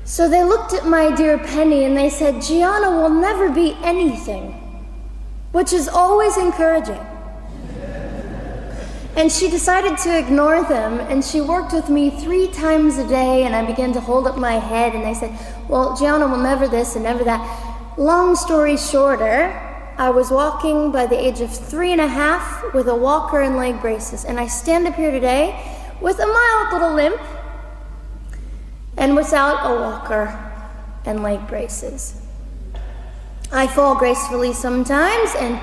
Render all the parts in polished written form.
So they looked at my dear Penny and they said, Gianna will never be anything, which is always encouraging. And she decided to ignore them, and she worked with me 3 times a day, and I began to hold up my head, and they said, well, Gianna will never this and never that. Long story shorter, I was walking by the age of 3.5 with a walker and leg braces, and I stand up here today with a mild little limp and without a walker and leg braces. I fall gracefully sometimes and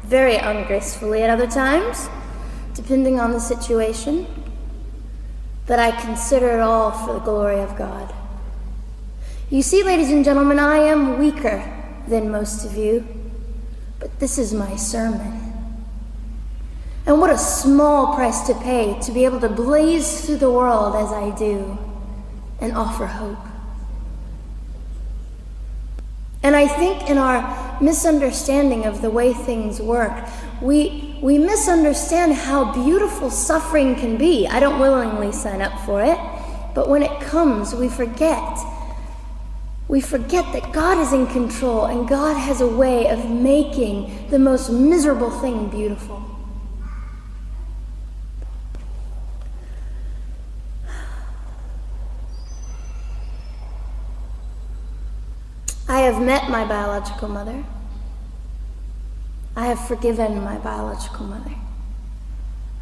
very ungracefully at other times, depending on the situation, but I consider it all for the glory of God. You see, ladies and gentlemen, I am weaker than most of you, but this is my sermon. And what a small price to pay to be able to blaze through the world as I do and offer hope. And I think in our misunderstanding of the way things work, we misunderstand how beautiful suffering can be. I don't willingly sign up for it, but when it comes, we forget. We forget that God is in control and God has a way of making the most miserable thing beautiful. I have met my biological mother. I have forgiven my biological mother.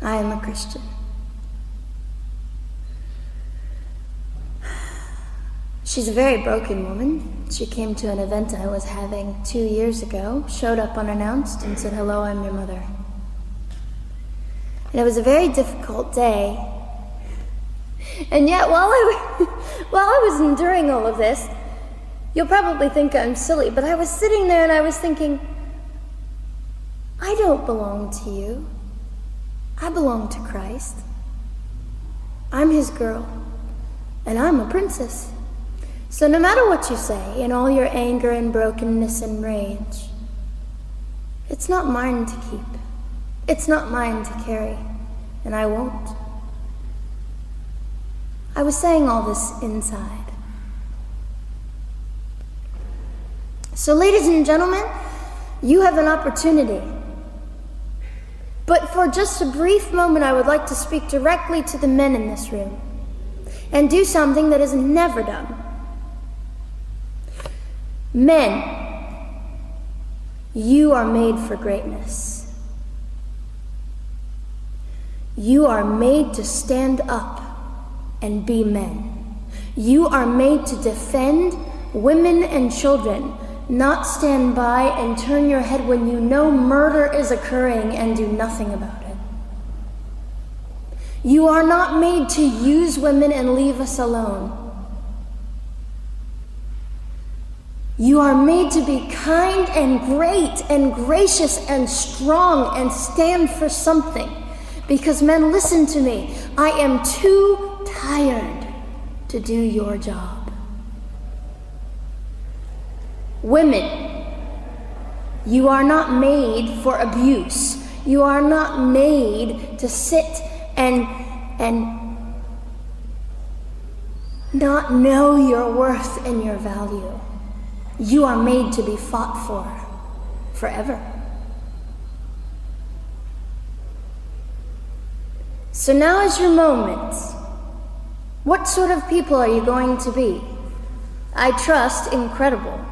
I am a Christian. She's a very broken woman. She came to an event I was having 2 years ago, showed up unannounced, and said, hello, I'm your mother. And it was a very difficult day. And yet, while I was enduring all of this, you'll probably think I'm silly, but I was sitting there and I was thinking, I don't belong to you. I belong to Christ. I'm his girl, and I'm a princess. So no matter what you say, in all your anger and brokenness and rage, it's not mine to keep. It's not mine to carry, and I won't. I was saying all this inside. So ladies and gentlemen, you have an opportunity. But for just a brief moment, I would like to speak directly to the men in this room and do something that is never done. Men, you are made for greatness. You are made to stand up and be men. You are made to defend women and children, not stand by and turn your head when you know murder is occurring and do nothing about it. You are not made to use women and leave us alone. You are made to be kind and great and gracious and strong and stand for something. Because men, listen to me. I am too tired to do your job. Women, you are not made for abuse. You are not made to sit and not know your worth and your value. You are made to be fought for forever. So now is your moment. What sort of people are you going to be? I trust incredible.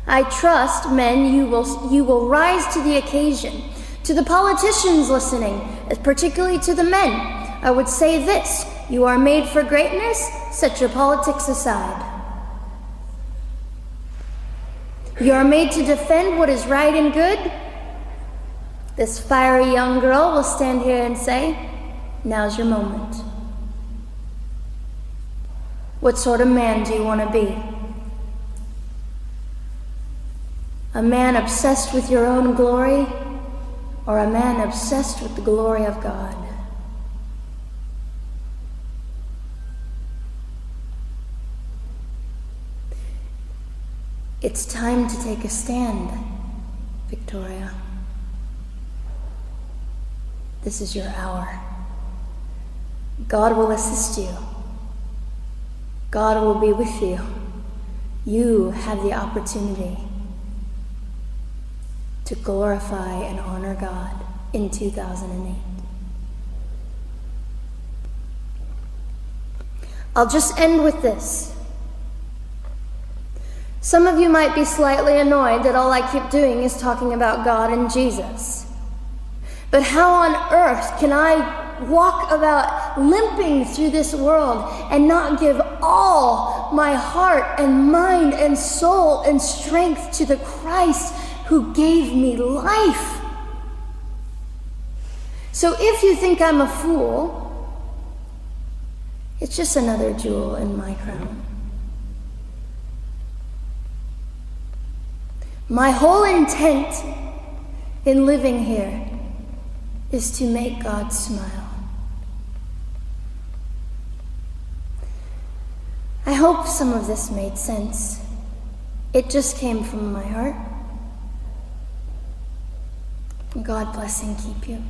I trust, men, you will rise to the occasion. To the politicians listening, particularly to the men, I would say this: you are made for greatness, set your politics aside. You are made to defend what is right and good. This fiery young girl will stand here and say, now's your moment. What sort of man do you want to be? A man obsessed with your own glory, or a man obsessed with the glory of God? It's time to take a stand, Victoria. This is your hour. God will assist you. God will be with you. You have the opportunity to glorify and honor God in 2008. I'll just end with this. Some of you might be slightly annoyed that all I keep doing is talking about God and Jesus. But how on earth can I walk about limping through this world and not give all my heart and mind and soul and strength to the Christ who gave me life? So if you think I'm a fool, it's just another jewel in my crown. My whole intent in living here is to make God smile. I hope some of this made sense. It just came from my heart. God bless and keep you.